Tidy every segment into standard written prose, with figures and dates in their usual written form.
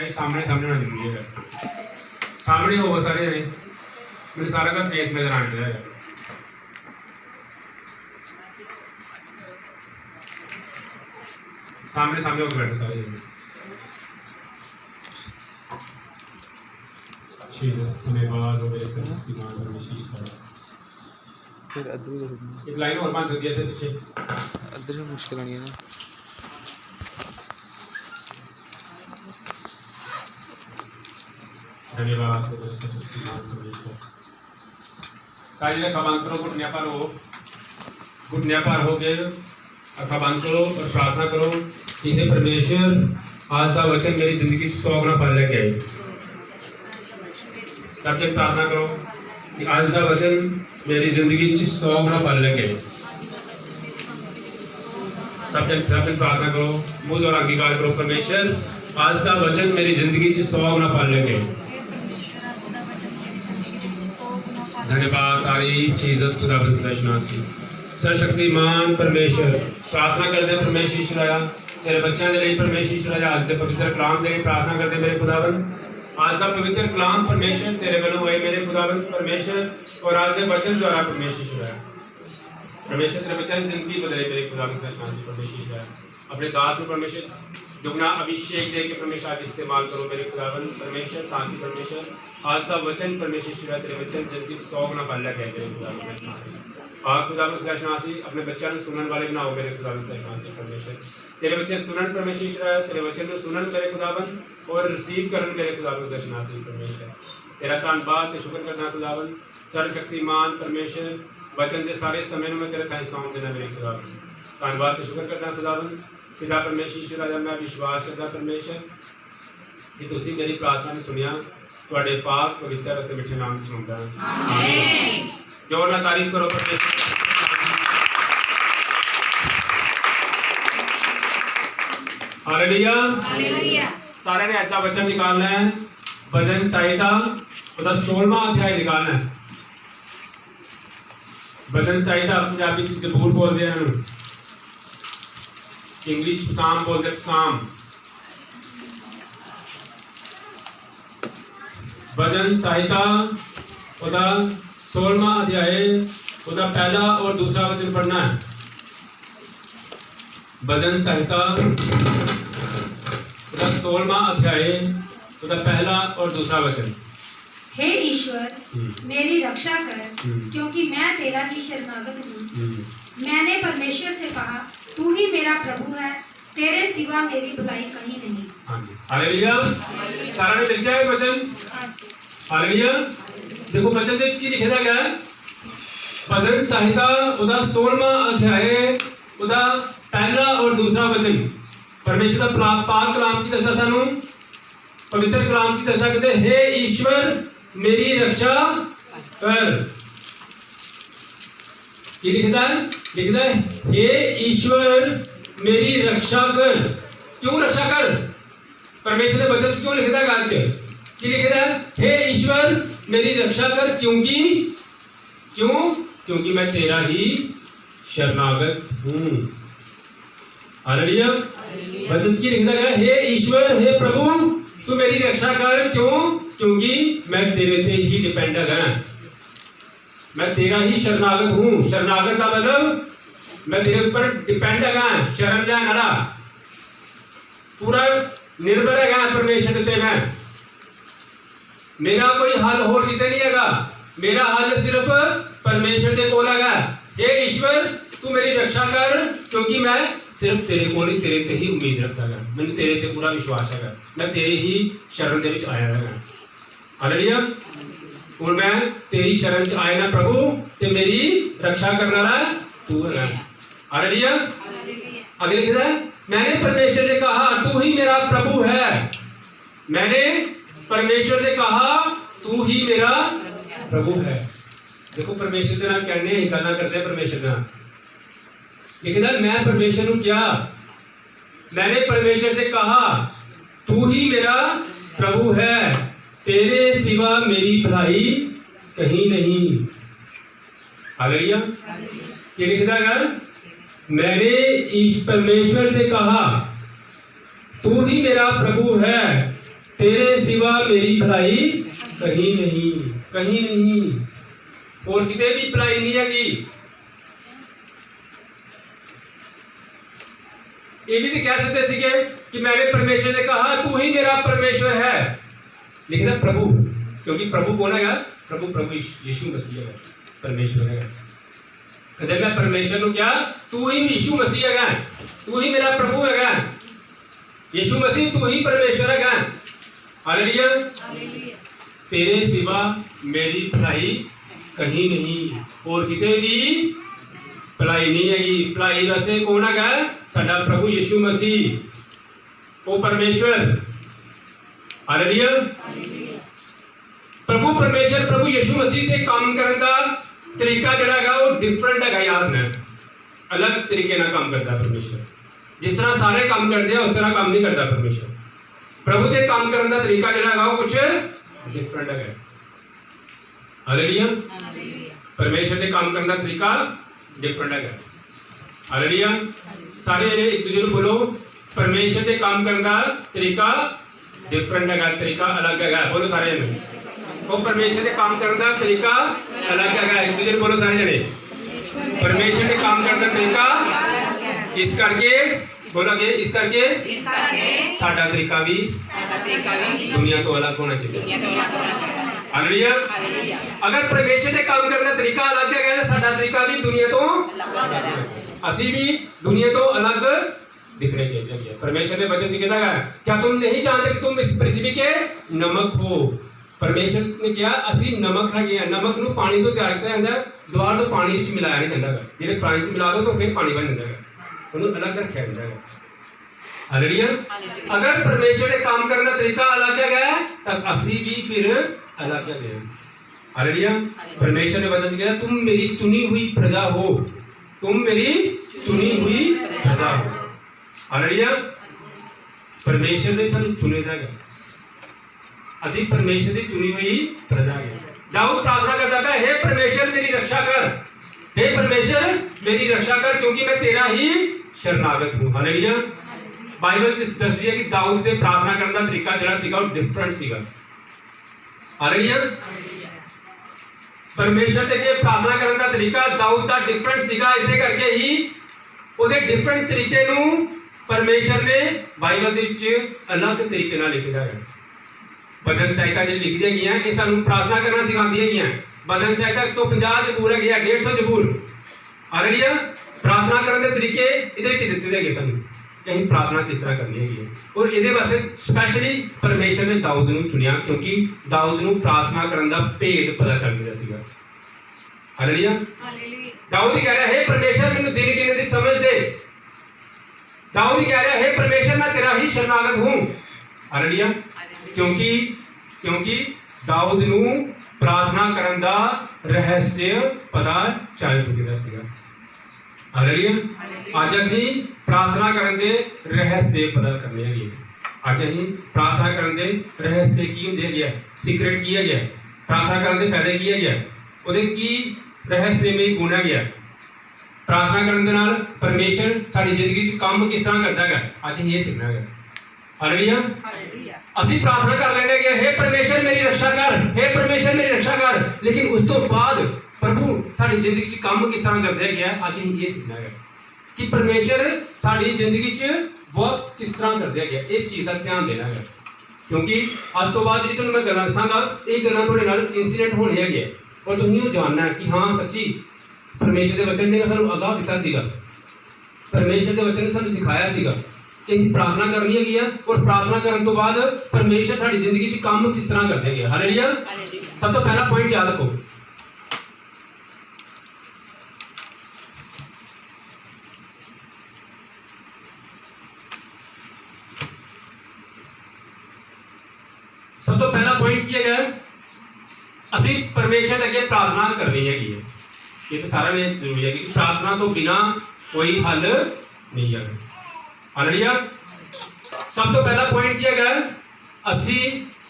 नहीं सामने सामने ना दिखिएगा, सामने हो सारे जने मेरे सारा का फेस नजर आना चाहिए। सामने सामने होकर बैठो सारे जने। धन्यवाद हो मेरे शक्तिमान परमेश्वर का। फिर अदर एक लाइन और 5 दिया थे पीछे, अदर में मुश्किल नहीं है ना। धन्यवाद हो मेरे शक्तिमान परमेश्वर। सारे जने खबांतरों घुटने पर हो, घुटने पर हो गए खबान करो और प्रार्थना करो कि हे परमेश्वर आज का वचन मेरी जिंदगी 100 गुना फल लेके आए। सबके प्रार्थना करो कि आज का वचन मेरी जिंदगी 100 गुना फल लेके आए। सबके प्रार्थना करो, मुझ और अंगीकार करो परमेश्वर आज का वचन मेरी जिंदगी 100 गुना फल लेके आए। धन्यवाद तारीफ जीसस खुदा की सर्वशक्तिमान परमेश्वर प्रार्थना करते परमेश्वर ईश्वराया तेरे बच्चों के लिए परमेश्वर ईश्वराया आज के पवित्र कलाम के लिए प्रार्थना करते मेरे खुदावन आज का पवित्र कलाम परमेश्वर तेरे बनो आए मेरे खुदावन परमेश्वर और आज के वचन द्वारा परमेश्वर ईश्वराया परमेश्वर तेरे बच्चों की जिंदगी बदले मेरे खुदावन का शांति परमेश्वर ईश्वराया अपने दास में परमेश्वर दुगना अभिषेक दे के परमेश्वर आज इस्तेमाल करो मेरे खुदावन परमेश्वर ताकि परमेश्वर आज का वचन परमेश्वर ईश्वराया तेरे बच्चन जिंदगी 100 गुना फल लेके आए मेरे खुदावन आज खुदावन का शांति अपने बच्चों को सुनने वाले बनाओ मेरे खुदावन का शांति परमेश्वर तेरे बच्चे सुनन परमेश्वर ईश्वराया तेरे वचन को सुनन मेरे खुदावन और रिसीव करन मेरे खुदावन का शांति परमेश्वर तेरा धन्यवाद ते शुक्र करना खुदावन सर्वशक्तिमान परमेश्वर वचन के सारे समय में तेरे ताई सौंप देना मेरे खुदावन धन्यवाद ते शुक्र करना खुदावन पिता परमेश्वर ईश्वराया मैं विश्वास करता परमेश्वर कि तुसी मेरी प्रार्थना ने सुनिया ਤੁਹਾਡੇ ਪਾਕ ਪਵਿੱਤਰ ਅਤੇ ਮਿੱਠੇ ਨਾਮ ਵਿੱਚ ਮੰਗਦਾ ਹਾਂ ਆਮੀਨ। जोर ना तारीफ करो परमेश्वर। Hallelujah hallelujah. सारे ने ऐसा वचन निकालना है भजन संहिता उसका 16वां अध्याय निकालना है। भजन संहिता पंजाबी च जबूर बोलते हैं, इंग्लिश पसाम बोलते पसाम। भजन संहिता उसका 16वां अध्याय उसका पहला और दूसरा वचन पढ़ना है। भजन संहिता उसका 16वां अध्याय उसका पहला और दूसरा वचन। हे ईश्वर मेरी रक्षा कर क्योंकि मैं तेरा ही शरणागत हूँ। मैंने परमेश्वर से कहा तू ही मेरा प्रभु है, तेरे सिवा मेरी भलाई कहीं नहीं। हालेलुया। सारा ने मिल जाए वचन। हालेलुया। देखो वचन से की लिखा गया है भजन संहिता उसका 16वां अध्याय उसका पहला और दूसरा वचन। परमेश्वर का पाक कलाम की दसदा सानू पवित्र कलाम की दसदा कहते हे ईश्वर मेरी रक्षा कर। ये लिखता है हे ईश्वर मेरी रक्षा कर। क्यों रक्षा कर? परमेश्वर ने वचन क्यों लिखता है? आज की लिखता है हे ईश्वर मेरी रक्षा कर क्योंकि मैं तेरा ही शरणागत हूँ। हालेलुया। वचन की लिखा गया हे ईश्वर हे प्रभु तू मेरी रक्षा कर क्योंकि मैं तेरे पे ही डिपेंड है, मैं तेरा ही शरणागत हूँ। शरणागत का मतलब मैं तेरे ऊपर डिपेंड है, शरण लेने वाला पूरा निर्भर है परमेश्वर पे। मैं मेरा कोई हल होर किते नहीं हैगा, मेरा हल सिर्फ परमेश्वर के कोल हैगा। हे ईश्वर तू मेरी रक्षा कर क्योंकि मैं सिर्फ तेरे कोल ही तेरे ते ही उम्मीद रखता है, मैंने तेरे ते पूरा विश्वास है, मैं तेरे ही शरण दे विच आया है। हालेलुया। और मैं तेरी शरण च आया ना प्रभु ते मेरी रक्षा करने वाला तू है। हालेलुया। आगे लिखा है मैंने परमेश्वर से कहा तू ही मेरा प्रभु है। मैंने परमेश्वर से कहा तू ही मेरा प्रभु है। देखो परमेश्वर के नाम कहने ही करना करते हैं परमेश्वर का लिखा मैं परमेश्वर को क्या मैंने परमेश्वर से कहा तू ही मेरा प्रभु है, तेरे सिवा मेरी भलाई कहीं नहीं। हालेलुया। ये लिखता है मैंने इस परमेश्वर से कहा तू ही मेरा प्रभु है, सिवा मेरी भलाई कहीं नहीं, कहीं नहीं, और किते भी भलाई नहीं हैगी। ये भी तो कह सकते सीगे कि मैंने परमेश्वर ने कहा तू ही मेरा परमेश्वर है, लेकिन अब प्रभु, क्योंकि प्रभु कौन है? प्रभु प्रभु यीशु मसीह है, परमेश्वर है। जब मैं परमेश्वर को क्या तू ही यीशु मसीह है, तू ही मेरा प्रभु है, यीशु मसीह तू ही परमेश्वर है। हालेलुया। तेरे सिवा मेरी भलाई कहीं नहीं, और किते भी भलाई नहीं हैगी। भलाई वास्ते कौन है? साडा प्रभु यीशु मसीह, वो परमेश्वर। हालेलुया। प्रभु परमेश्वर प्रभु यीशु मसीह के काम करने का तरीका जड़ा है वो डिफरेंट है। याद में अलग तरीके ना काम करता परमेश्वर। जिस तरह सारे काम करते हैं उस तरह काम नहीं करता परमेश्वर। प्रभु के काम करने का तरीका जड़ा है वो कुछ डिफरेंट है। हालेलुया। परमेश्वर के काम करने का तरीका डिफरेंट है। हालेलुया। सारे एक दूसरे को बोलो, परमेश्वर के काम करने का तरीका डिफरेंट है, तरीका अलग है। बोलो सारे जने, वो परमेश्वर के काम करने का तरीका अलग है। एक दूसरे को बोलो सारे जने, परमेश्वर के काम करने का तरीका इस करके बोलोगे, इस करके साडा तरीका भी दुनिया तो अलग होना चाहिए। हालेलुया। अगर परमेश्वर के काम करने का तरीका अलग है तो साडा तरीका भी दुनिया तो असी भी दुनिया तो अलग दिखने चाहिए। परमेश्वर ने वचन कहता है क्या तुम नहीं जानते कि तुम इस पृथ्वी के नमक हो? परमेश्वर ने कहा असी नमक है। नमक नूं पानी तो तैयार किया जाता है, दोबारा तो पानी विच मिलाया नहीं जाता है। जिहड़े पानी विच मिला दो तो फिर पानी बन जाता है, उन्हें अलग रखा जाता है। हालेलुया। अगर परमेश्वर के काम करने का तरीका अलग है तो असी भी फिर अलग है। हालेलुया। परमेश्वर ने वचन कहा तुम मेरी चुनी हुई प्रजा हो, तुम मेरी चुनी हुई प्रजा हो। हालेलुया। परमेश्वर ने सानू चुने दा है, असी परमेश्वर की चुनी हुई प्रजा है। दाऊद प्रार्थना करता है, हे परमेश्वर मेरी रक्षा कर, हे परमेश्वर मेरी रक्षा कर, क्योंकि मैं तेरा ही शरणागत हूं। हालेलुया। बाइबल दसदी है कि दाऊद के प्रार्थना करने का तरीका जरा सीगा वो डिफरेंट सीगा। हालेलुया। परमेश्वर के प्रार्थना करने का तरीका दाऊद का डिफरेंट सीगा। इसे करके ही ਉਹਦੇ डिफरेंट तरीके ਨੂੰ परमेश्वर ने बाइबल ਦੇ ਵਿੱਚ अलग तरीके ਨਾਲ ਲਿਖਿਆ ਹੈ। भजन संहिता जो लिखी गई है ये सानू प्रार्थना करना सिखाती है। भजन संहिता 150 जबूर है, 150 जबूर। हालेलुया। प्रार्थना करने के तरीके ਇਹਦੇ ਵਿੱਚ ਦਿੱਤੇ ਗਏ ਸਾਨੂੰ कि ਅਸੀਂ प्रार्थना किस तरह करनी है। और ਇਹਦੇ ਵਾਸਤੇ स्पेशली परमेश्वर ने दाऊद ਨੂੰ चुनिया क्योंकि दाऊद ਨੂੰ प्रार्थना करने का भेद पता चल गया ਸੀਗਾ। हालेलुया। दाऊद कह रहा है हे परमेश्वर मैनू दिन गिनने की समझ दे। दाऊद कह रहा है हे परमेश्वर मैं तेरा ही शरणागत हूं। हालेलुया। क्योंकि दाऊद ਨੂੰ प्रार्थना करने का रहस्य पता चल चुका ਸੀਗਾ। हालेलुया। ਅੱਜ ਅਸੀਂ प्रार्थना करने के रहस्य पता करने हैं। ਅੱਜ ਅਸੀਂ प्रार्थना करने के रहस्य की ਹੁੰਦੇ ਗਿਆ, सीक्रेट की है गया, प्रार्थना करने के फायदे की है गया, ਉਹਦੇ ਕੀ रहस्यमय गुण है गया। प्रार्थना करने के नाल परमेश्वर साडी जिंदगी च काम किस तरह करता है ਅੱਜ ਅਸੀਂ ਇਹ ਸਿੱਖਣਾ है। हालेलुया। ਅਸੀਂ प्रार्थना कर लेने गए हे परमेश्वर मेरी रक्षा कर, हे परमेश्वर मेरी रक्षा कर, लेकिन उस तो बाद प्रभु साडी जिंदगी च काम किस तरह करता है ਅੱਜ ਅਸੀਂ ਇਹ ਸਿੱਖਣਾ है कि परमेश्वर साडी जिंदगी च वर्क किस तरह करता है। इस चीज़ का ध्यान देना है क्योंकि आज तो बाद जी मैं गल्लां दसांगा ये गल्लां थोड़े नाल इंसीडेंट होने है और तुसीं वो जानना है कि हाँ सच्ची परमेश्वर के वचन ने सानू आगाह दिता सीगा, परमेश्वर के वचन ने सानू सिखाया सीगा कि असीं प्रार्थना करनी है और प्रार्थना करने तो बाद परमेश्वर साडी जिंदगी च काम किस तरह करते हैं। हालेलुया। सब तो पहला पॉइंट याद रखो, सब तो पहला पॉइंट किया गया अभी परमेश्वर अगे प्रार्थना करनी है। ये तो सारा में जरूरी है कि प्रार्थना तो बिना कोई हल नहीं है। हालेलुया। सब तो पहला पॉइंट किया गया असी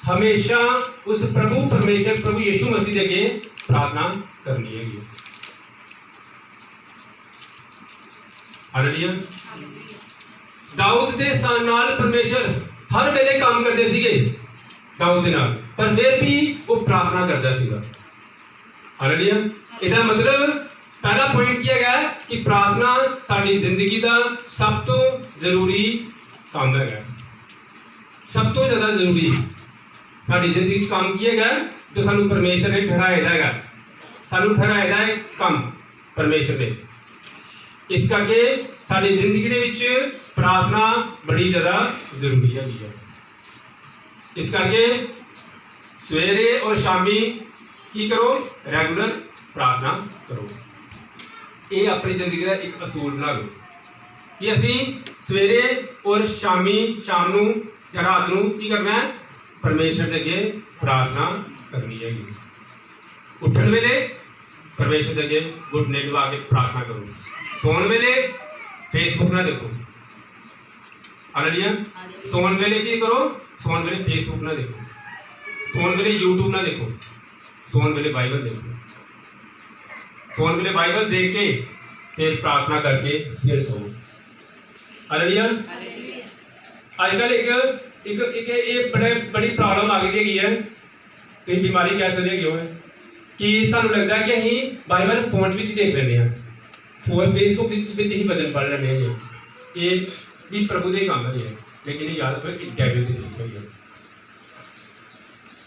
हमेशा उस प्रभु परमेश्वर प्रभु यीशु मसीह अगे प्रार्थना करनी है। हालेलुया। दाऊद दे नाल परमेश्वर हर वेले काम करते सीगे। दाऊद दे नाल, पर फिर भी वो प्रार्थना करता सीगा। हालेलुया। इसदा मतलब पहला पॉइंट किया गया कि प्रार्थना साडी जिंदगी का सब तो जरूरी काम है, सब तो ज़्यादा जरूरी साडी जिंदगी च काम किया गया जो सानू परमेश्वर ने ठहराया है, सानू ठहराया है काम परमेश्वर ने। इस करके साडी जिंदगी दे विच प्रार्थना बड़ी ज़्यादा जरूरी है। इस करके सवेरे और शामी की करो, रेगुलर प्रार्थना करो। ये अपनी जिंदगी का एक असूल बना लो कि असी सवेरे और शामी शाम नू या रात नू की करना है, परमेश्वर के अगे प्रार्थना करनी है। उठन वेले परमेश्वर के अगे घुटने डुबा के प्रार्थना करो, सोन वेले फेसबुक ना देखो। हालेलुया। सोन वेले की करो, सोन वेले फेसबुक ना देखो, सोन वेले यूट्यूब ना देखो, सोन वेले बाइबल देखो, सोन वेले बाइबल देख के फिर प्रार्थना करके फिर सो। हालेलुया। आजकल एक बड़ी प्रॉब्लम आ गई है, तो बीमारी कह सकते क्यों है कि सानू लगता है कि अहीं बाइबल फोन में देख लेने हैं, फोन फेसबुक ही वचन पढ़ लेने हैं। ये भी प्रभु के काम है, लेकिन ये याद रखो एक डेविल की तरीका है।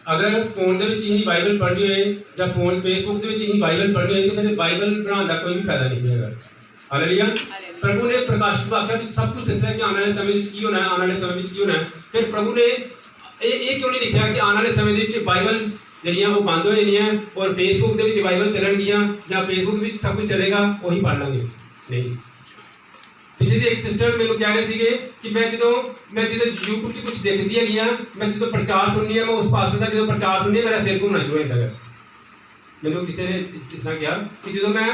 अगर फोन ही बाइबल पढ़नी हो या फोन फेसबुक ही बाइबल पढ़नी हो तो फिर बाइबल बनाने का कोई भी फायदा नहीं है। हालेलुया। प्रभु ने प्रकाशित वाक्य सब कुछ दसा कि आने वाले समय की होना है, आने वाले समय की होना है। फिर प्रभु ने ये क्यों नहीं लिखा कि आने वाले समय बाइबल जड़ियाँ वो बंद हो जानी है और फेसबुक के बाइबल चलनगियाँ या फेसबुक में सब कुछ चलेगा वही पढ़ लेंगे। नहीं, पिछले एक सिस्टर मैंने कह रहे थे कि मैं जो यूट्यूब से कुछ देखती है, मैं जो प्रचार सुननी है, मैं उस पास्टर का जो प्रचार सुननी है मेरा सिर घूमना शुरू होता है। मैंने किसी ने इस तरह किया कि जो मैं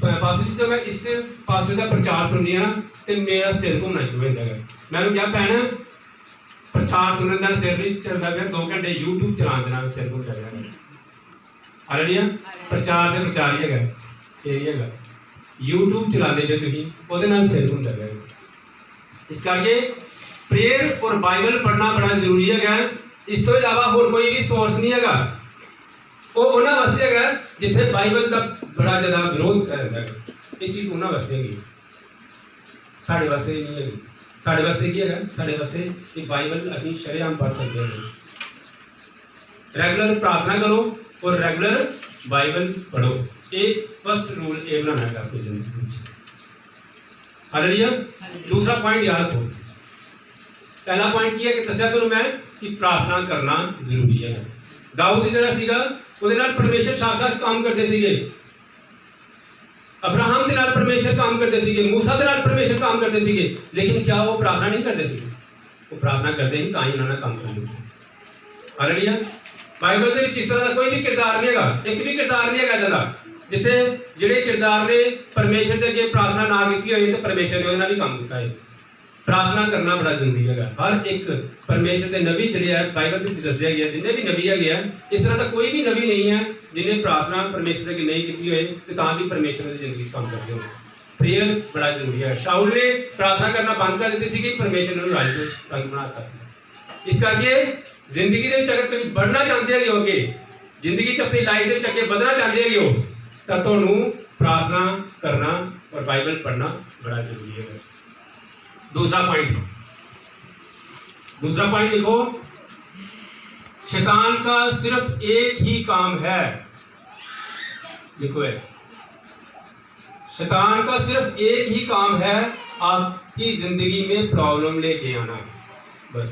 पास्टर जो मैं इस पास्टर का प्रचार सुननी है तो मेरा सिर घूमना शुरू होता है। मैंने कहा भैन प्रचार सुनने का सिर नहीं चलता पाया, 2 घंटे यूट्यूब चलाने देना सिर घूम जाएगा। हालेलुया। प्रचार से प्रचार ही है, ये नहीं है यूट्यूब चलाते जो तुम वो सिर घूम जाएगा। इस करके प्रेयर और बाइबल पढ़ना बड़ा जरूरी है। इस तो इलावा होर कोई भी सोर्स नहीं है, वो उन्होंने वास्ते है जिथे बाइबल का बड़ा ज़्यादा विरोध किया जाता है। ये चीज़ उन्होंने वास्ते है, साढ़े वास्ते नहीं है। साढ़े वास्ते की है, साढ़े वास्ते एक बाइबल अभी शरेआम पढ़ सकते हैं। रेगुलर प्रार्थना करो और रेगुलर बाइबल पढ़ो। ये फर्स्ट रूल ये बनाना है आपकी जिंदगी में। हालेलुया। दूसरा पॉइंट याद रखो, पहला पॉइंट किया कि दसिया तो मैं कि प्रार्थना करना जरूरी है। दाऊद जरा सीगा ਉਹਦੇ ਨਾਲ परमेश्वर साथ काम करते ਸੀਗੇ, अब्राहम के नाल परमेश्वर काम करते सीगे, मूसा के नाल परमेश्वर काम करते सीगे, लेकिन क्या वो प्रार्थना नहीं करते सीगे? वो प्रार्थना करते ही तां ही उन्होंने काम करना। हालेलुया। बाइबल के इस तरह का कोई भी किरदार नहीं है, एक भी किरदार नहीं है ज़्यादा जिथे जिहड़े किरदार ने परमेश्वर के अगे प्रार्थना ना की हुई तो परमेश्वर ने उन्होंने भी काम किया है। प्रार्थना करना बड़ा जरूरी है। हर एक परमेश्वर के नबी जिहड़े है बाइबल में दसया गया, जिन्हें भी नबी है इस तरह का कोई भी नबी नहीं है जिन्हें प्रार्थना परमेश्वर की नहीं की हुई तो तां भी परमेश्वर की जिंदगी काम करते हो। प्रेयर बड़ा जरूरी है। शाऊल ने प्रार्थना करना बंद कर दी थी, परमेश्वर ने राज रंग बनाता। इस करके जिंदगी के अगर तुम बढ़ना चाहते हो, अगे जिंदगी अपनी लाइफ के अगे बढ़ना चाहते हो तो तुहानू प्रार्थना करना और बाइबल पढ़ना बड़ा जरूरी है। दूसरा पॉइंट लिखो, शैतान का सिर्फ एक ही काम है। लिखो है, शैतान का सिर्फ एक ही काम है आपकी जिंदगी में प्रॉब्लम लेके आना, बस।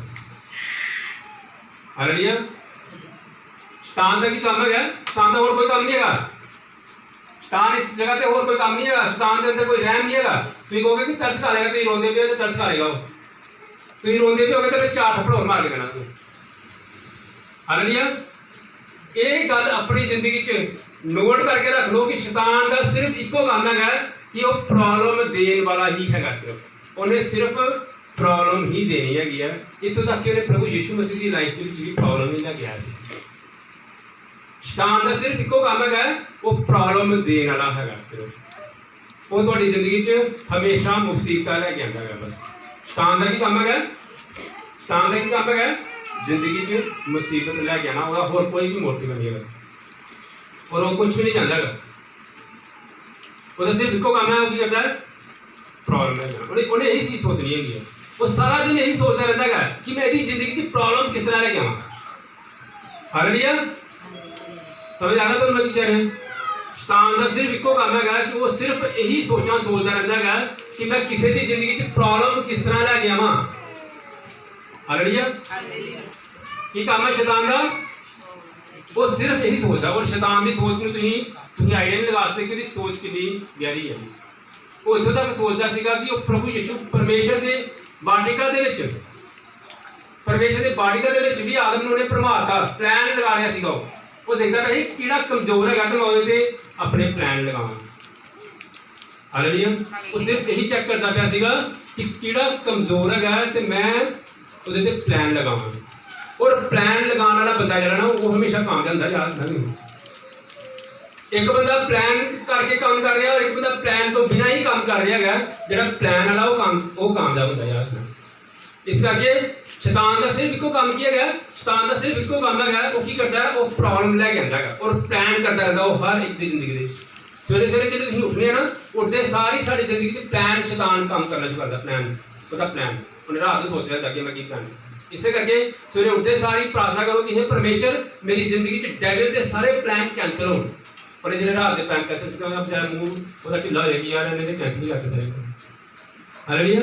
हालेलुया। शैतान का की काम है, शैतान का और कोई काम नहीं है। शैतान इस जगह पे और कोई काम नहीं है, शैतान के अंदर कोई रहम नहीं है। तुम कहोगे कि तरस खाएगा, तुम रोंदे पे हो तो तरस खाएगा, तुम रोंदे पे होगे तो फिर 4 थप्पड़ और मार के देना तू। हालेलुया। ये गल अपनी जिंदगी च नोट करके रख लो कि शैतान का सिर्फ इको काम है कि वो प्रॉब्लम देने वाला ही है। सिर्फ उन्हें सिर्फ प्रॉब्लम ही देनी है। इतों तक कि उन्हें प्रभु यीशु मसीह की लाइफ भी प्रॉब्लम ही लैके आया। शैतान का सिर्फ इको काम है, वो प्रॉब्लम देने वाला है। सिर्फ वो थोड़ी जिंदगी च हमेशा मुसीबत लैके आता है, बस। शैतान का की काम है, शैतान का की काम है जिंदगी च मुसीबत लैके आना, वह होर कोई भी मोटिव नहीं है, और वो कुछ भी नहीं चाहता है। वो सिर्फ इको काम है, वो की करता है प्रॉब्लम लेके आना। उन्हें यही चीज़ सोचनी है, वो सारा दिन यही सोचता रहता है कि मैं यदि जिंदगी च प्रॉब्लम किस तरह लेके आवा। हालेलुया, समझ आ रहा तो मैं क्या कह रहा हूँ? शैतान का सिर्फ इको काम है कि वो सिर्फ यही सोचता रहता है कि मैं किसी की जिंदगी च प्रॉब्लम किस तरह लेके आवा। हालेलुया, की काम है शैतान का? वो सिर्फ यही सोचता है। और शैतान की सोच में तुम आइडिया नहीं लगा सकते कि उसकी सोच कितनी गहरी है। वो इत्थों तक सोचता सीगा कि वो प्रभु यीशु परमेश्वर के वाटिका दे विच, परमेश्वर के वाटिका दे विच भी आदम नूं भरमाता, प्लान लगा रहा सीगा। वो देखता पाया किहड़ा कमजोर है तो मैं उहदे ते अपने प्लान लगावां। हालेलुया, वो सिर्फ यही चेक करता पाया सीगा कि किहड़ा कमजोर है तो मैं उहदे ते प्लान लगावां। और प्लान लगाने वाला बंदा जिहड़ा ना वो हमेशा कामयाब होंदा। याद रखना, एक बंदा प्लान करके काम कर रहा और एक बंदा प्लान तो बिना ही काम कर रहा है, जिहड़ा प्लान वाला वो कामयाब होता। याद रखना, इस करके शैतान का सिर्फ इको काम किया गया, शैतान का सिर्फ इको काम है, वो की करता है, वो प्रॉब्लम लैके आंदा है और प्लान करता रहता वो हर एक दी जिंदगी दे। सवेरे सवेरे जो तुसीं उठने ना, उठते सारी साडी जिंदगी च प्लान शैतान काम करना शुरू करता। प्लान उसका प्लान उन्हें रात को सोच रहा था कि मैं की प्लान। इस करके सवेरे उठते सारी प्रार्थना करो कि हे परमेश्वर मेरी जिंदगी च डेविल के सारे प्लान कैंसल हो। और जो रात के प्लान कैंसल किया बजाय मूँह वो ढिला हो जाएगी, यार इन्हें कैंसल ही करते थे। हालेलुया,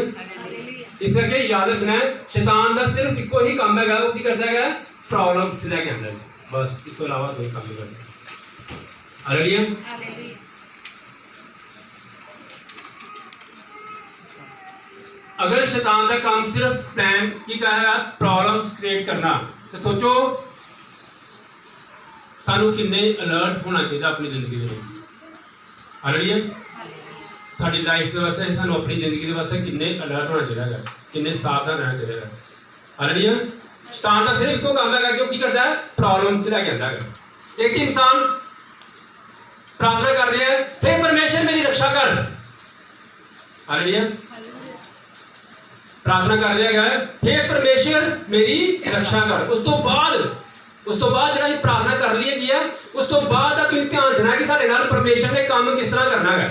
इस करके याद रखना है शैतान का सिर्फ इको ही काम है, वो की करता है प्रॉब्लम से लैके आंदा, बस इस तो इलावा कोई काम नहीं करता। हालेलुया, अगर शैतान का काम सिर्फ प्लान की कहा प्रॉब्लम्स क्रिएट करना, तो सोचो सानू किन्ने अलर्ट होना चाहिए अपनी जिंदगी में। हालेलुया, साडी लाइफ के वास्ते सानू अपनी जिंदगी के वास्ते किन्ने अलर्ट होना चाहिए, किन्ने सावधान रहना चाहिए। हालेलुया, शैतान का सिर्फ इको काम है कि वो की करता है प्रॉब्लम से लेके आंदा है। एक इंसान प्रार्थना कर रहा है, हे परमेश्वर मेरी रक्षा कर। हालेलुया, प्रार्थना कर रहा है, हे परमेश्वर मेरी रक्षा कर। उस तो बाद जो प्रार्थना कर लिया गया, उस तो बाद तुम ध्यान देना कि साडे नाल परमेश्वर ने काम किस तरह करना है।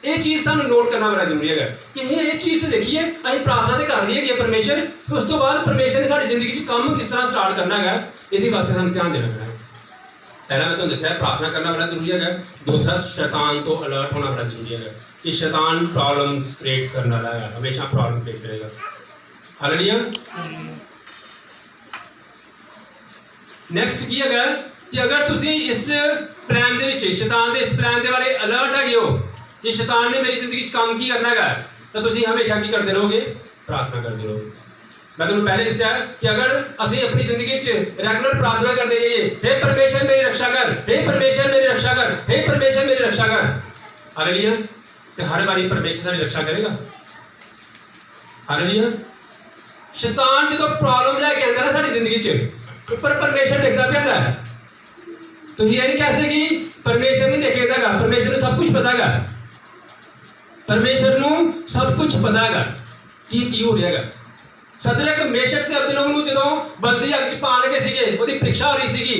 ये चीज़ सानू नोट करना बड़ा जरूरी है कि ये चीज़ तो देखिए अं प्रार्थना तो कर ली है परमेश्वर, उस तो बाद परमेश्वर ने साडी जिंदगी काम किस तरह स्टार्ट करना है, ये वास्ते सानू ध्यान देना है। पहला मैं तुहानू दस्सिया प्रार्थना करना बड़ा जरूरी है। दूसरा शैतान तो अलर्ट होना बड़ा जरूरी है कि शैतान प्रॉब्लम्स क्रिएट करने वाला है, हमेशा प्रॉब्लम क्रिएट करेगा। हालेलुया, नेक्स्ट की है कि अगर तुसी इस प्लान दे विच शैतान दे इस प्लान दे बारे अलर्ट है हो कि शैतान ने मेरी जिंदगी काम की करना है, तो तुसी हमेशा की करते रहोगे, प्रार्थना करते रहोगे। मैं तुहानू पहले दस्सिया कि अगर असीं अपनी जिंदगी रेगुलर प्रार्थना करते जाइए, हे परमेश्वर मेरी रक्षा कर, हे परमेश्वर मेरी रक्षा कर, हे परमेश्वर मेरी रक्षा कर। हालेलुया, तो हर बारी परमेश्वर साडी रक्षा करेगा। हालेलुया, शैतान जो प्रॉब्लम लैके आंदा ना साडी जिंदगी च, पर परमेश्वर देखता पिया है। तो ये नहीं कह सकते कि परमेश्वर नहीं देखेगा, परमेश्वर को सब कुछ पता है, परमेश्वर को सब कुछ पता है कि की हो रहा है। सदरक मेशक ते अबेदनगो जो बलदी अग च पा रहे थे, उसकी परीक्षा हो रही थी,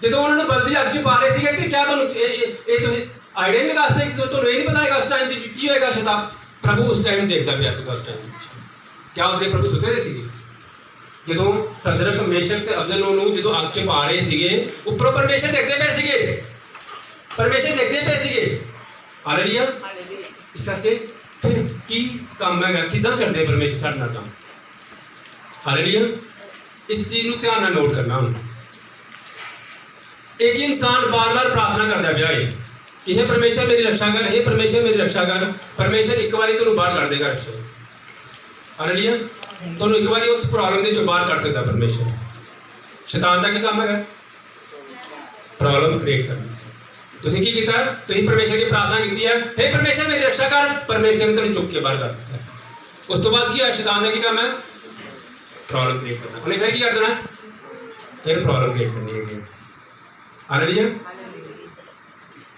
जो उन्होंने बलदी अग च पा रहे थे, क्या आइडिया नहीं लगा सकते, तो ये नहीं पता है उस टाइम की होएगा। शैतान प्रभु उस टाइम देखता पिया उस टाइम क्या उसने प्रभु सुते रहे थे जो सदरक मेशक ते अबेदनगो जो अग च पा रहे थे, ऊपर परमेश्वर देखते पे थे, परमेश्वर देखते पे थे। हालेलुया, इस करके फिर की काम है किदा करते परमेश्वर साडे नाल काम। हालेलुया, इस चीज़ को ध्यान नोट करना। एक इंसान बार बार प्रार्थना करता पिया है कि हे परमेश्वर मेरी रक्षा कर, हे परमेश्वर मेरी रक्षा कर। परमेश्वर एक बारी तुहानू बाहर कर देगा रक्षा। हालेलुया, तुहानू एक बारी उस प्रॉब्लम दे चों बाहर कर सकता परमेश्वर। शैतान का क्या काम है? प्रॉब्लम क्रिएट करना। तुसीं की कीता? तुसीं परमेश्वर की प्रार्थना की है, हे परमेश्वर मेरी रक्षा कर, परमेश्वर ने तुहानू चुक के बाहर कर दिया। उस तो बाद की है शैतान का की काम है? प्रॉब्लम क्रिएट करना। उन्हें फिर की कर देना? फिर प्रॉब्लम क्रिएट करनी है। हालेलुया,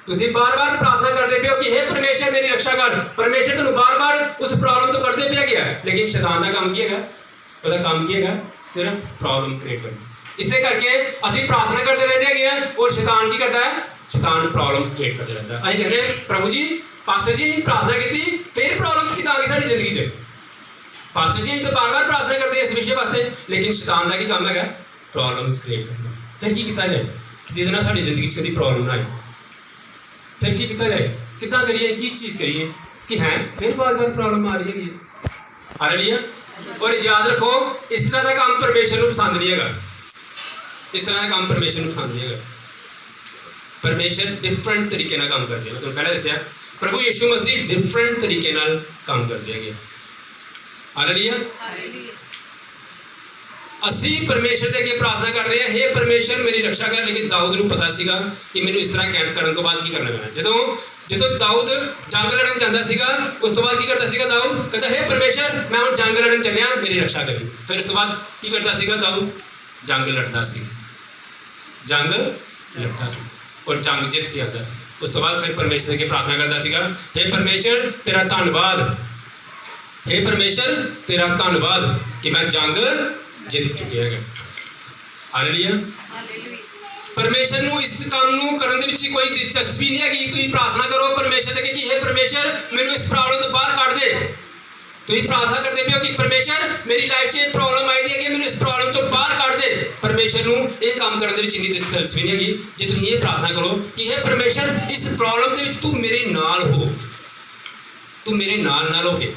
तुसीं बार बार प्रार्थना करते पे हो कि हे परमेश्वर मेरी रक्षा कर, परमेश्वर तुहानू बार बार उस प्रॉब्लम तो करते पे गया, लेकिन शैतान का काम की है? ਉਹਦਾ ਕੰਮ ਕੀ ਹੈਗਾ? ਸਿਰਫ ਪ੍ਰੋਬਲਮ ਕ੍ਰੀਏਟ ਕਰਨਾ। ਇਸੇ ਕਰਕੇ ਅਸੀਂ ਪ੍ਰਾਰਥਨਾ ਕਰਦੇ ਰਹਿੰਦੇ ਹੈਗੇ ਆ, ਔਰ ਸ਼ੈਤਾਨ ਕੀ ਕਰਦਾ ਹੈ? ਸ਼ੈਤਾਨ ਪ੍ਰੋਬਲਮਸ ਕ੍ਰੀਏਟ ਕਰਦਾ ਰਹਿੰਦਾ। ਅਸੀਂ ਕਹਿੰਦੇ ਪ੍ਰਭੂ ਜੀ, ਪਾਸਟਰ ਜੀ ਪ੍ਰਾਰਥਨਾ ਕੀਤੀ, ਫਿਰ ਪ੍ਰੋਬਲਮ ਕਿੱਦਾਂ ਆ ਗਈ ਸਾਡੀ ਜ਼ਿੰਦਗੀ 'ਚ? ਪਾਸਟਰ ਜੀ ਅਸੀਂ ਤਾਂ ਬਾਰ-ਬਾਰ ਪ੍ਰਾਰਥਨਾ ਕਰਦੇ ਇਸ ਵਿਸ਼ੇ ਵਾਸਤੇ, ਲੇਕਿਨ ਸ਼ੈਤਾਨ ਦਾ ਕੀ ਕੰਮ ਹੈਗਾ? ਪ੍ਰੋਬਲਮਸ ਕ੍ਰੀਏਟ ਕਰਨਾ। ਫਿਰ ਕੀ ਕੀਤਾ ਜਾਏ ਜਿਹਦੇ ਨਾਲ ਸਾਡੀ ਜ਼ਿੰਦਗੀ 'ਚ ਕਦੀ ਪ੍ਰੋਬਲਮ ਨਾ ਆਏ? ਫਿਰ ਕੀ ਕੀਤਾ ਜਾਏ? ਕਿੱਦਾਂ ਕਰੀਏ? ਕੀ ਚੀਜ਼ ਕਰੀਏ ਕਿ ਹੈ ਫਿਰ ਬਾਰ-ਬਾਰ ਪ੍ਰੋਬਲਮ ਆ ਰਹੀ ਹੈਗੀ? ਹਾਲੇਲੂਇਆ। ਔਰ ਯਾਦ ਰੱਖੋ, ਇਸ ਤਰ੍ਹਾਂ ਦਾ ਕੰਮ ਪਰਮੇਸ਼ਰ ਨੂੰ ਪਸੰਦ ਨਹੀਂ ਹੈਗਾ। ਇਸ ਤਰ੍ਹਾਂ ਦਾ ਕੰਮ ਪਰਮੇਸ਼ਰ ਨੂੰ ਪਸੰਦ ਨਹੀਂ ਹੈਗਾ। ਪਰਮੇਸ਼ਰ ਡਿਫਰੈਂਟ ਤਰੀਕੇ ਨਾਲ ਕੰਮ ਕਰਦੇ ਨੇ। ਤੁਹਾਨੂੰ ਪਹਿਲਾਂ ਦੱਸਿਆ ਪ੍ਰਭੂ ਯਿਸੂ ਮਸੀਹ ਡਿਫਰੈਂਟ ਤਰੀਕੇ ਨਾਲ ਕੰਮ ਕਰਦੇ ਹੈਗੇ। ਹਾਲੇਲੂਇਆ। ਅਸੀਂ ਪਰਮੇਸ਼ਰ ਦੇ ਅੱਗੇ ਪ੍ਰਾਰਥਨਾ ਕਰ ਰਹੇ ਹਾਂ, ਹੇ ਪਰਮੇਸ਼ਰ ਮੇਰੀ ਰੱਖਿਆ ਕਰ। ਲੇਕਿਨ ਦਾਊਦ ਨੂੰ ਪਤਾ ਸੀਗਾ ਕਿ ਮੈਨੂੰ ਇਸ ਤਰ੍ਹਾਂ ਕੈਂਪ ਕਰਨ ਤੋਂ ਬਾਅਦ ਕੀ ਕਰਨਾ ਪੈਣਾ। ਜਦੋਂ ਦਾਊਦ ਜੰਗ ਲੜਨ ਜਾਂਦਾ ਸੀਗਾ, ਉਸ ਤੋਂ ਬਾਅਦ ਕੀ ਕਰਦਾ ਸੀਗਾ ਦਾਊਦ? ਕਹਿੰਦਾ ਹੇ ਪਰਮੇਸ਼ਰ ਮੈਂ ਹੁਣ ਜੰਗ ਲੜਨ ਚੱਲਿਆ, ਮੇਰੀ ਰੱਖਿਆ ਕਰੀ। ਫਿਰ ਉਸ ਤੋਂ ਬਾਅਦ ਕੀ ਕਰਦਾ ਸੀਗਾ ਦਾਊਦ? ਜੰਗ ਲੜਦਾ ਸੀ, ਜੰਗ ਲੜਦਾ ਸੀ ਔਰ ਜੰਗ ਜਿੱਤ ਕੇ ਆਉਂਦਾ ਸੀ। ਉਸ ਤੋਂ ਬਾਅਦ ਫਿਰ ਪਰਮੇਸ਼ਰ ਅੱਗੇ ਪ੍ਰਾਰਥਨਾ ਕਰਦਾ ਸੀਗਾ, ਹੇ ਪਰਮੇਸ਼ਰ ਤੇਰਾ ਧੰਨਵਾਦ, ਹੇ ਪਰਮੇਸ਼ਰ ਤੇਰਾ ਧੰਨਵਾਦ ਕਿ ਮੈਂ ਜੰਗ ਜਿੱਤ ਚੁੱਕਿਆ ਹੈਗਾ। ਹਾਲੇਲੂਇਆ। ਪਰਮੇਸ਼ਰ ਨੂੰ ਇਸ ਕੰਮ ਨੂੰ ਕਰਨ ਦੇ ਵਿੱਚ ਕੋਈ ਦਿਲਚਸਪੀ ਨਹੀਂ ਹੈਗੀ। ਤੁਸੀਂ ਪ੍ਰਾਰਥਨਾ ਕਰੋ ਪਰਮੇਸ਼ਰ ਦੇ ਅੱਗੇ ਕਿ ਹੇ ਪਰਮੇਸ਼ਰ ਮੈਨੂੰ ਇਸ ਪ੍ਰੋਬਲਮ ਤੋਂ ਬਾਹਰ ਕੱਢ ਦੇ। ਤੁਸੀਂ ਪ੍ਰਾਰਥਨਾ ਕਰਦੇ ਪਏ ਹੋ ਕਿ ਪਰਮੇਸ਼ਰ ਮੇਰੀ ਲਾਈਫ 'ਚ ਇਹ ਪ੍ਰੋਬਲਮ ਆਈ ਦੀ ਹੈਗੀ, ਮੈਨੂੰ ਇਸ ਪ੍ਰੋਬਲਮ ਤੋਂ ਬਾਹਰ ਕੱਢ ਦੇ। ਪਰਮੇਸ਼ਰ ਨੂੰ ਇਹ ਕੰਮ ਕਰਨ ਦੇ ਵਿੱਚ ਇੰਨੀ ਦਿਲਚਸਪੀ ਨਹੀਂ ਹੈਗੀ। ਜੇ ਤੁਸੀਂ ਇਹ ਪ੍ਰਾਰਥਨਾ ਕਰੋ ਕਿ ਹੇ ਪਰਮੇਸ਼ਰ ਇਸ ਪ੍ਰੋਬਲਮ ਦੇ ਵਿੱਚ ਤੂੰ ਮੇਰੇ ਨਾਲ ਹੋ, ਤੂੰ ਮੇਰੇ ਨਾਲ ਹੋ ਕੇ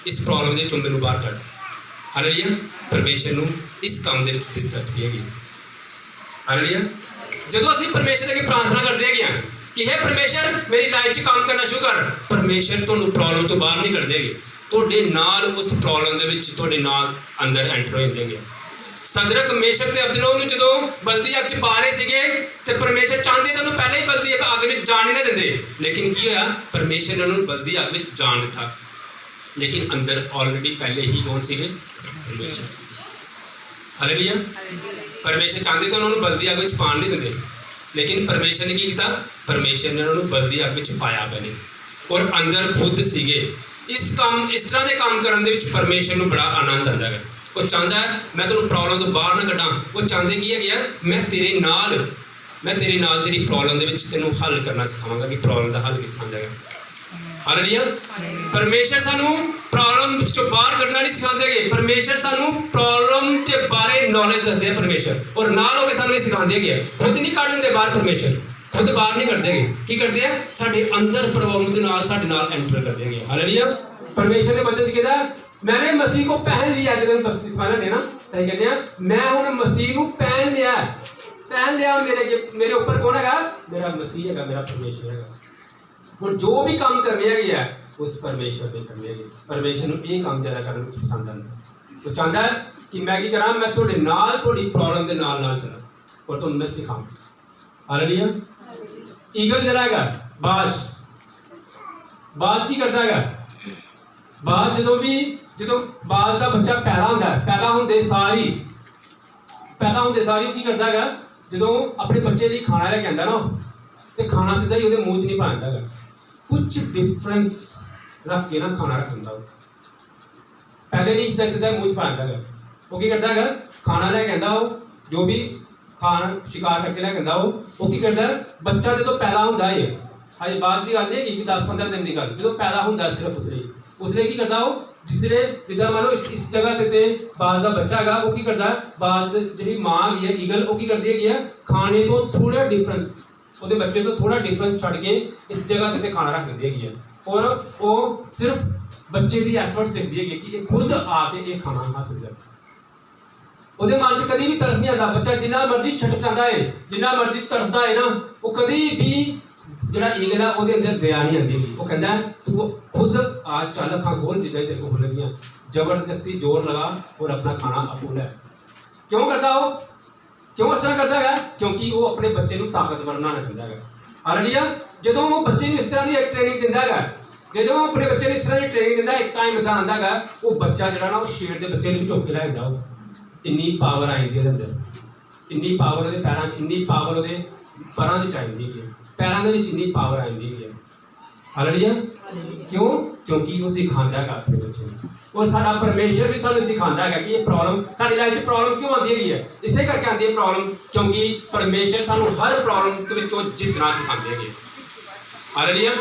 ਇਸ ਪ੍ਰੋਬਲਮ ਦੇ ਵਿੱਚੋਂ ਮੈਨੂੰ ਬਾਹਰ ਕੱਢ। ਹਾਲੇਲੂਇਆ। ਪਰਮੇਸ਼ਰ ਨੂੰ ਇਸ ਕੰਮ ਦੇ ਵਿੱਚ ਦਿਲਚਸਪੀ ਹੈਗੀ। ਹਾਲੇਲੂਇਆ। ਜਦੋਂ ਅਸੀਂ ਪਰਮੇਸ਼ਰ ਦੇ ਅੱਗੇ ਪ੍ਰਾਰਥਨਾ ਕਰਦੇ ਹੈਗੇ ਹਾਂ ਕਿ ਹੇ ਪਰਮੇਸ਼ਰ ਮੇਰੀ ਲਾਈਫ 'ਚ ਕੰਮ ਕਰਨਾ ਸ਼ੁਰੂ ਕਰ, ਪਰਮੇਸ਼ਰ ਤੁਹਾਨੂੰ ਪ੍ਰੋਬਲਮ ਤੋਂ ਬਾਹਰ ਨਹੀਂ ਕੱਢਦੇ ਹੈਗੇ। ਤੁਹਾਡੇ ਨਾਲ ਉਸ ਪ੍ਰੋਬਲਮ ਦੇ ਵਿੱਚ ਤੁਹਾਡੇ ਨਾਲ ਅੰਦਰ ਐਂਟਰ ਹੋ ਜਾਂਦੇ ਹੈਗੇ। ਸਦਰਕ, ਮੇਸ਼ਕ ਤੇ ਅਬਦਨਗੋ ਨੂੰ ਜਦੋਂ ਬਲਦੀ ਅੱਗ 'ਚ ਪਾ ਰਹੇ ਸੀਗੇ ਤੇ ਪਰਮੇਸ਼ਰ ਚਾਹੁੰਦੇ ਤਾਂ ਉਹਨੂੰ ਪਹਿਲਾਂ ਹੀ ਬਲਦੀ ਅੱਗ ਵਿੱਚ ਜਾਣ ਹੀ ਨਾ ਦਿੰਦੇ, ਲੇਕਿਨ ਕੀ ਹੋਇਆ? ਪਰਮੇਸ਼ਰ ਨੇ ਉਹਨੂੰ ਬਲਦੀ ਅੱਗ ਵਿੱਚ ਜਾਣ ਦਿੱਤਾ। ਲੇਕਿਨ ਅੰਦਰ ਆਲਰੇਡੀ ਪਹਿਲੇ ਹੀ ਕੌਣ ਸੀਗੇ? ਪਰਮੇਸ਼ਰ ਸੀ। ਹਾਲੇਲੂਇਆ। ਪਰਮੇਸ਼ਰ ਚਾਹੁੰਦੇ ਤਾਂ ਉਹਨਾਂ ਨੂੰ ਬਲਦੀ ਅੱਗ ਵਿੱਚ ਪਾਣ ਨਹੀਂ ਦਿੰਦੇ, ਲੇਕਿਨ ਪਰਮੇਸ਼ਰ ਨੇ ਕੀ ਕੀਤਾ? ਪਰਮੇਸ਼ਰ ਨੇ ਉਹਨਾਂ ਨੂੰ ਬਲਦੀ ਅੱਗ ਵਿੱਚ ਪਾਇਆ ਪਹਿਲੇ, ਔਰ ਅੰਦਰ ਖੁਦ ਸੀਗੇ। ਇਸ ਤਰ੍ਹਾਂ ਦੇ ਕੰਮ ਕਰਨ ਦੇ ਵਿੱਚ ਪਰਮੇਸ਼ਰ ਨੂੰ ਬੜਾ ਆਨੰਦ ਆਉਂਦਾ ਹੈ। ਉਹ ਚਾਹੁੰਦਾ ਹੈ ਮੈਂ ਤੁਹਾਨੂੰ ਪ੍ਰੋਬਲਮ ਤੋਂ ਬਾਹਰ ਨਾ ਕੱਢਾਂ। ਉਹ ਚਾਹੁੰਦੇ ਕੀ ਹੈਗੇ ਆ? ਮੈਂ ਤੇਰੇ ਨਾਲ ਤੇਰੀ ਪ੍ਰੋਬਲਮ ਦੇ ਵਿੱਚ ਤੈਨੂੰ ਹੱਲ ਕਰਨਾ ਸਿਖਾਵਾਂਗਾ ਕਿ ਪ੍ਰੋਬਲਮ ਦਾ ਹੱਲ ਕਿਸ ਤਰ੍ਹਾਂ ਜਾਏਗਾ। ਹਾਲੇਲੂਇਆ। ਪਰਮੇਸ਼ਰ ਸਾਨੂੰ ਪ੍ਰੋਬਲਮ ਚੋਂ ਬਾਹਰ ਕੱਢਣਾ ਨਹੀਂ ਸਿਖਾਉਂਦੇਗੇ। ਪਰਮੇਸ਼ਰ ਸਾਨੂੰ ਪ੍ਰੋਬਲਮ ਦੇ ਬਾਰੇ ਨੌਲੇਜ ਦੱਸਦੇ ਆ ਪਰਮੇਸ਼ਰ, ਔਰ ਨਾਲ ਹੋ ਕੇ ਸਾਨੂੰ ਇਹ ਸਿਖਾਉਂਦੇ ਹੈਗੇ। ਖੁਦ ਨਹੀਂ ਕੱਢ ਦਿੰਦੇ ਬਾਹਰ, ਪਰਮੇਸ਼ਰ ਖੁਦ ਬਾਹਰ ਨਹੀਂ ਕੱਢਦੇ ਹੈਗੇ। ਕੀ ਕਰਦੇ ਆ? ਸਾਡੇ ਅੰਦਰ ਪ੍ਰੋਬਲਮ ਦੇ ਨਾਲ ਸਾਡੇ ਨਾਲ ਐਂਟਰ ਕਰਦੇ ਹੈਗੇ। ਹਾਲੇਲੂਇਆ। ਪਰਮੇਸ਼ਰ ਨੇ ਵਚਨ 'ਚ ਕਹਿੰਦਾ मैंने मसीह को पहन लिया। जब बपतिस्मा लेने ना सही कहते हैं, मैं हूँ मसीह को पहन लिया। मेरे ऊपर कौन है? मेरा मसीह है, मेरा परमेश्वर है। और जो भी काम करने है उस परमेश्वर ने करने है। परमेश्वर को ये काम ज़्यादा करना पसंद आता। तो चाहता है कि मैं की करा, मैं थोड़े नाल थोड़ी प्रॉब्लम के नाल चला और तुम मैं सिखाऊँ। हालेलुया। ईगल जरा है बाज की करता है? बाज जो बाज का बच्चा पैदा होता है, पैदा होंदे सारी की करता है? जो अपने बच्चे लिए खाना लेके आंदा ना, तो खाना सीधा ही वो मूँह च नहीं पाता है, कुछ डिफरेंस रख के ना खाना रख दिंदा। पहले नहीं सीधा मूँह च पाता है। वो की करता है? खाना लेके आंदा, जो भी खाना शिकार करके लेके आंदा, वो की करता है? बच्चा जो पैदा होता है, अजे बाद की गल नहीं कि 10-15 दिन की गल, जो पैदा होता है सिर्फ उसने की करता हो, जिसने जिदा मान लो इस जगह ते बाज का बच्चा है, वो की करता है? बाज जी माँ गई है ईगल, वो की करती है खाने तो थोड़ा डिफरेंस, वो बच्चे तो थोड़ा डिफरेंस छड़ के इस जगह ते खाना रख देती है, और वो सिर्फ बच्चे की एफर्ट्स देखती है कि खुद आके ये खाना हासिल कर। वो मन च कभी भी तरस नहीं आता। बच्चा जिन्ना मर्जी छटपटाता है, जिन्ना मर्जी तड़पता है ना, वो कभी भी जो ईगल है वो अंदर दया नहीं आती। वो कहता है तू खुद आज चल अखा खोल जिदा तेरे को खुलेंगी, जबरदस्ती जोर लगा और अपना खाना आपू लै। क्यों करता हो? क्यों इस तरह करता है? क्योंकि वो अपने बच्चे को ताकतवर बनाना चाहता है। हालेलुया। जो वो बच्चे को इस तरह की ट्रेनिंग दिंदा है, जो अपने बच्चे को इस तरह की ट्रेनिंग दिंदा, एक टाइम इदा आंदा है वो बच्चा जो ना वो शेर के बच्चे को चुक के लै जाता। इन्नी पावर आई थी अंदर, इन्नी पावर वो पैरों च, इन्नी पावर वो परां च आई है, पैरों के इन्नी पावर आई है। हालेलुया। क्यों? क्योंकि वो सिखाता है अपने बच्चे को। और साडा परमेश्वर भी सानू सिखाता है कि ये प्रॉब्लम साडी लाइफ च प्रॉब्लम क्यों आती है इसे करके आती है प्रॉब्लम क्योंकि परमेश्वर सानू हर प्रॉब्लम के विचों जितना सिखाते हैं हालेलुया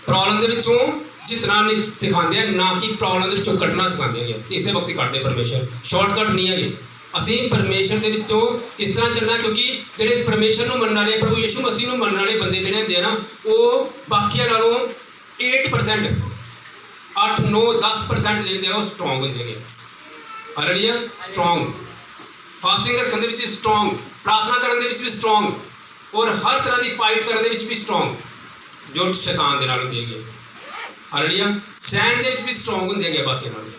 प्रॉब्लम के विचों जितना सिखाते हैं ना कि प्रॉब्लम के विचों कटना सिखाते हैं इस वक्त कटते परमेश्वर शॉर्टकट नहीं है ਅਸੀਂ परमेश्वर के विचों किस तरह चलना क्योंकि ਜਿਹੜੇ परमेश्वर ਨੂੰ ਮੰਨਣ ਵਾਲੇ प्रभु यीशु मसीह ਨੂੰ ਮੰਨਣ ਵਾਲੇ ਬੰਦੇ ਜਿਹੜੇ ਹੁੰਦੇ ਆ ਨਾ ਉਹ ਬਾਕੀਆਂ ਨਾਲੋਂ 8% 8 9 10% ਜਿਹੜੇ ਉਹ ਸਟਰੋਂਗ ਹੁੰਦੇ ਨੇ ਹਾਲੇਲੂਇਆ ਸਟਰੋਂਗ ਫਾਸਟਿੰਗ ਰੱਖਣ ਦੇ ਵਿੱਚ ਸਟਰੋਂਗ ਪ੍ਰਾਰਥਨਾ ਕਰਨ ਦੇ ਵਿੱਚ ਵੀ ਸਟਰੋਂਗ ਔਰ ਹਰ ਤਰ੍ਹਾਂ ਦੀ ਫਾਈਟ ਕਰਨ ਦੇ ਵਿੱਚ ਵੀ ਸਟਰੋਂਗ ਜੋ ਸ਼ੈਤਾਨ ਦੇ ਨਾਲ ਹੁੰਦੀ ਹੈ ਹਾਲੇਲੂਇਆ ਸਹਿਣ ਦੇ ਵਿੱਚ ਵੀ ਸਟਰੋਂਗ ਹੁੰਦੇ ਹੈਗੇ ਬਾਕੀਆਂ ਨਾਲੋਂ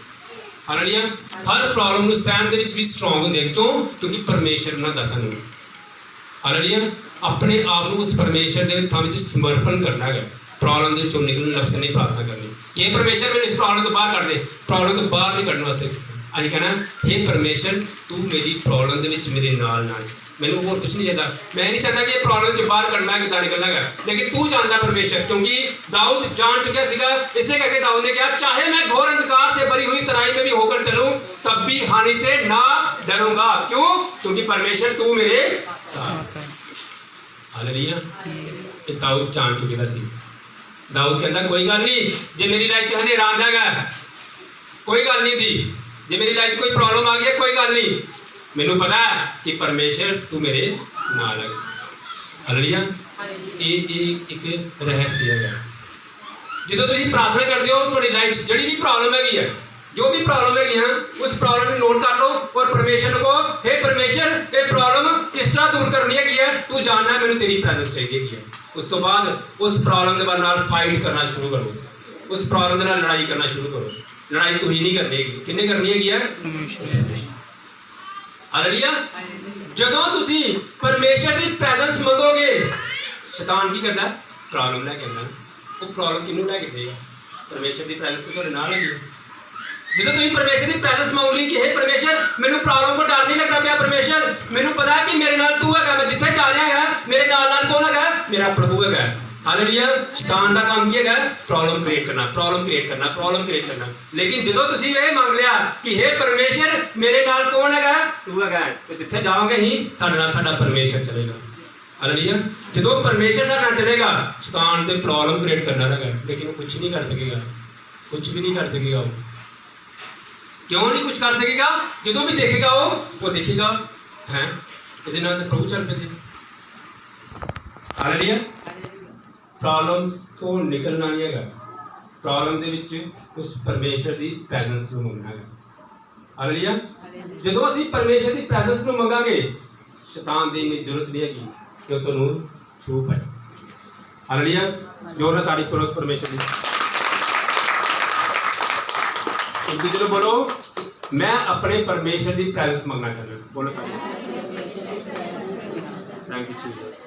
ਹਾਲੇਲੂਇਆ ਹਰ ਪ੍ਰੋਬਲਮ ਨੂੰ ਸਹਿਣ ਦੇ ਵਿੱਚ ਵੀ ਸਟਰੋਂਗ ਹੁੰਦੇ ਕਿਉਂ ਕਿਉਂਕਿ ਪਰਮੇਸ਼ਰ ਬਣਾਉਂਦਾ ਸਾਨੂੰ ਹਾਲੇਲੂਇਆ ਆਪਣੇ ਆਪ ਨੂੰ ਉਸ ਪਰਮੇਸ਼ਰ ਦੇ ਵਿੱਚ ਸਮਰਪਣ ਕਰਨਾ ਹੈ ਪ੍ਰੋਬਲਮ ਦੇ ਵਿੱਚੋਂ ਨਿਕਲਣ ਵਾਸਤੇ ਨਹੀਂ ਪ੍ਰਾਰਥਨਾ ਕਰਨੀ ਕਿ ਪਰਮੇਸ਼ਰ ਮੈਨੂੰ ਇਸ ਪ੍ਰੋਬਲਮ ਤੋਂ ਬਾਹਰ ਕੱਢ ਦੇ ਪ੍ਰੋਬਲਮ ਤੋਂ ਬਾਹਰ ਨਹੀਂ ਕੱਢਣ ਵਾਸਤੇ ਅਸੀਂ ਕਹਿਣਾ हे ਪਰਮੇਸ਼ਰ ਤੂੰ ਮੇਰੀ ਪ੍ਰੋਬਲਮ ਦੇ ਵਿੱਚ ਮੇਰੇ ਨਾਲ ਮੈਨੂੰ ਹੋਰ ਕੁਝ ਨਹੀਂ ਚਾਹੀਦਾ मैं नहीं चाहता कि ये प्रॉब्लम जो बाहर करना है कितना निकलना है लेकिन तू जानता परमेश्वर क्योंकि दाऊद जान चुका सीगा इसे करके दाऊद ने कहा चाहे मैं घोर अंधकार से भरी हुई तराई में भी होकर चलूं तब भी हानि से ना डरूंगा क्यों क्योंकि परमेश्वर तू मेरे साथ हालेलुया ये दाऊद जान चुका सी दाऊद कहता कोई गल नहीं जे मेरी लाइफ च हनेरा आंदा है कोई गल नहीं दी जे मेरी लाइफ च कोई प्रॉब्लम आ गई है कोई गल नहीं मैनू पता है कि परमेश्वर तू मेरे नाल है हालेलुया ये एक रहस्य है जो तुम प्रार्थना करते हो थोड़ी लाइफ जी भी प्रॉब्लम हैगी है जो भी प्रॉब्लम हैगी है उस प्रॉब्लम को नोट कर लो और परमेश्वर को हे परमेश्वर ये प्रॉब्लम किस तरह दूर करनी है तू जानना है मैंने तेरी प्रेजेंस चाहिए है उस तो बाद उस प्रॉब्लम के बाद फाइट करना शुरू करो उस प्रॉब्लम के लड़ाई करना शुरू करो लड़ाई तू ही नहीं करनी है किन्ने करनी है हालेलुया ਜਦੋਂ ਤੁਸੀਂ ਪਰਮੇਸ਼ਰ ਦੀ ਪ੍ਰੈਜ਼ੈਂਸ ਮੰਗੋਗੇ ਸ਼ੈਤਾਨ ਕੀ ਕਰਦਾ ਪ੍ਰੋਬਲਮ ਲੈ ਕੇ ਆਉਂਦਾ ਉਹ ਪ੍ਰੋਬਲਮ ਕਿਹਨੂੰ ਲੈ ਕੇ ਦੇਗਾ ਪਰਮੇਸ਼ਰ ਦੀ ਪ੍ਰੈਜ਼ੈਂਸ ਤੁਹਾਡੇ ਨਾਲ ਹੈਗੀ ਜਦੋਂ ਤੁਸੀਂ ਪਰਮੇਸ਼ਰ ਦੀ ਪ੍ਰੈਜ਼ੈਂਸ ਮੰਗ ਲਈ ਕਿ हे परमेश्वर ਮੈਨੂੰ ਪ੍ਰੋਬਲਮ ਕੋ ਡਰ ਨਹੀਂ ਲੱਗਦਾ ਪਿਆ परमेश्वर ਮੈਨੂੰ ਪਤਾ ਹੈ ਕਿ ਮੇਰੇ ਨਾਲ ਤੂੰ ਹੈਗਾ ਮੈਂ ਜਿੱਥੇ ਜਾ ਰਿਹਾ ਹਾਂ ਮੇਰੇ ਨਾਲ ਕੌਣ ਹੈਗਾ ਮੇਰਾ ਪ੍ਰਭੂ ਹੈਗਾ हालेलुया शैतान का काम की है प्रॉब्लम क्रिएट करना लेकिन जो तुसी ये मांग लिया कि हे परमेश्वर मेरे नाल कौन है तू है तो जिथे जाओगे ही साडे नाल साडा परमेश्वर चलेगा हालेलुया जो परमेश्वर साडे नाल चलेगा शैतान ते प्रॉब्लम क्रिएट करना है लेकिन वो कुछ नहीं कर सकेगा कुछ भी नहीं कर सकेगा क्यों नहीं कुछ कर सकेगा जो भी देखेगा वो देखेगा है इहदे नाल प्रभु चल पे हालेलुया प्रॉब्लम्स को निकलना नहीं है प्रॉब्लम दे विच उस परमेश्वर की प्रेजेंस को मंगना है हालेलुया जो असीं परमेश्वर की प्रेजेंस को मंगांगे शैतान की इन्नी जरूरत नहीं हैगी कि वो तुहानूं छू पाए हालेलुया जोर नाल तारीफ करो उस परमेश्वर की चलो बोलो मैं अपने परमेश्वर की प्रेजेंस मंगना चाहता बोलो थैंक यू जीसस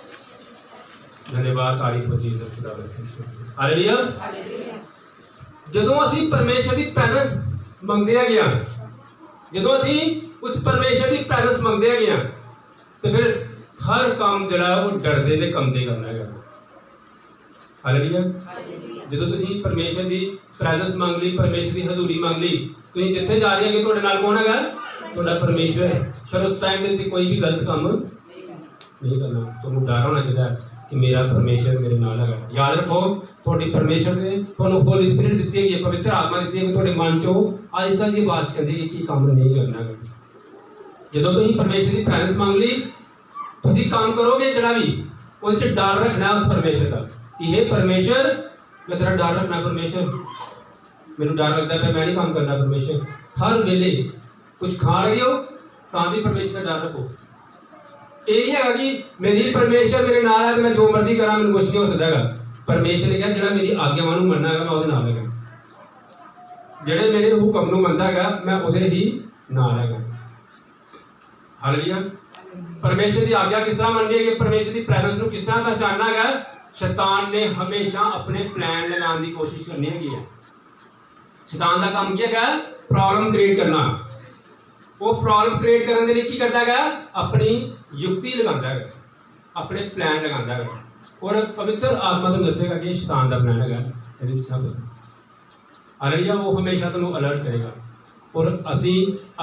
धन्यवाद तारीफ हो जीसस खुदा हालेलुया ਜਦੋਂ ਅਸੀਂ ਪਰਮੇਸ਼ਰ ਦੀ ਪ੍ਰੈਜ਼ੈਂਸ ਮੰਗਦੇ ਆ ਗਿਆ ਜਦੋਂ ਅਸੀਂ ਉਸ ਪਰਮੇਸ਼ਰ ਦੀ ਪ੍ਰੈਜ਼ੈਂਸ ਮੰਗਦੇ ਆ ਗਿਆ ਤੇ ਫਿਰ ਹਰ ਕੰਮ ਜਿਹੜਾ ਉਹ ਡਰਦੇ ਤੇ ਕੰਮਦੇ ਕਰਨਾ ਹੈਗਾ ਹਾਲੇਲੂਇਆ ਜਦੋਂ ਤੁਸੀਂ ਪਰਮੇਸ਼ਰ ਦੀ ਪ੍ਰੈਜ਼ੈਂਸ ਮੰਗ ਲਈ ਪਰਮੇਸ਼ਰ ਦੀ ਹਜ਼ੂਰੀ ਮੰਗ ਲਈ ਤੁਸੀਂ ਜਿੱਥੇ ਜਾ ਰਹੇ ਹੈਗੇ ਤੁਹਾਡੇ ਨਾਲ ਕੌਣ ਹੈਗਾ ਤੁਹਾਡਾ ਪਰਮੇਸ਼ਰ ਫਿਰ ਉਸ ਟਾਈਮ ਦੇ ਵਿੱਚ ਕੋਈ ਵੀ ਗਲਤ ਕੰਮ ਨਹੀਂ ਕਰਨਾ ਤੁਹਾਨੂੰ ਡਰ ਹੋਣਾ ਚਾਹੀਦਾ कि मेरा परमेश्वर मेरे नाल है याद रखो थोड़ी परमेश्वर ने थोड़ा होली स्पिरिट दी है पवित्र आत्मा दी है थोड़े मन चो आज तक ये बात कहती है कि काम नहीं करना जो तुम परमेश्वर की प्रेजेंस मांग ली तुम काम करोगे जरा भी उस डर रखना उस परमेश्वर का कि हे परमेश्वर मैं तेरा डर रखना परमेश्वर मैनू डर लगता है मैं नहीं काम करना परमेश्वर हर वेले कुछ खा रहे हो तो भी परमेश्वर का डर रखो यही है कि मेरी परमेश्वर मेरे नाल है तो मैं जो मर्जी करा मैं कुछ नहीं हो सकता परमेश्वर ने कहा जो मेरी आज्ञावां नूं मनना है मैं उहदे नाल है जिहड़े मेरे हुक्म नूं मनदा है मैं उहदे ही नाल है हालेलुया परमेश्वर की आज्ञा किस तरह मननी है परमेश्वर की प्रेजेंस नूं किस तरह पहचानना है शैतान ने हमेशा अपने प्लान लगाने की कोशिश करनी है शैतान का काम क्या है प्रॉब्लम क्रिएट करना वो प्रॉब्लम क्रिएट करने के लिए की करता है अपनी युक्ति लगाता है अपने प्लान लगाता है और पवित्र आत्मा तो दसेगा कि शैतान का प्लान है ਹਾਲੇਲੂਇਆ, ਉਹ ਹਮੇਸ਼ਾ ਤੁਹਾਨੂੰ ਅਲਰਟ ਕਰੇਗਾ। ਔਰ ਅਸੀਂ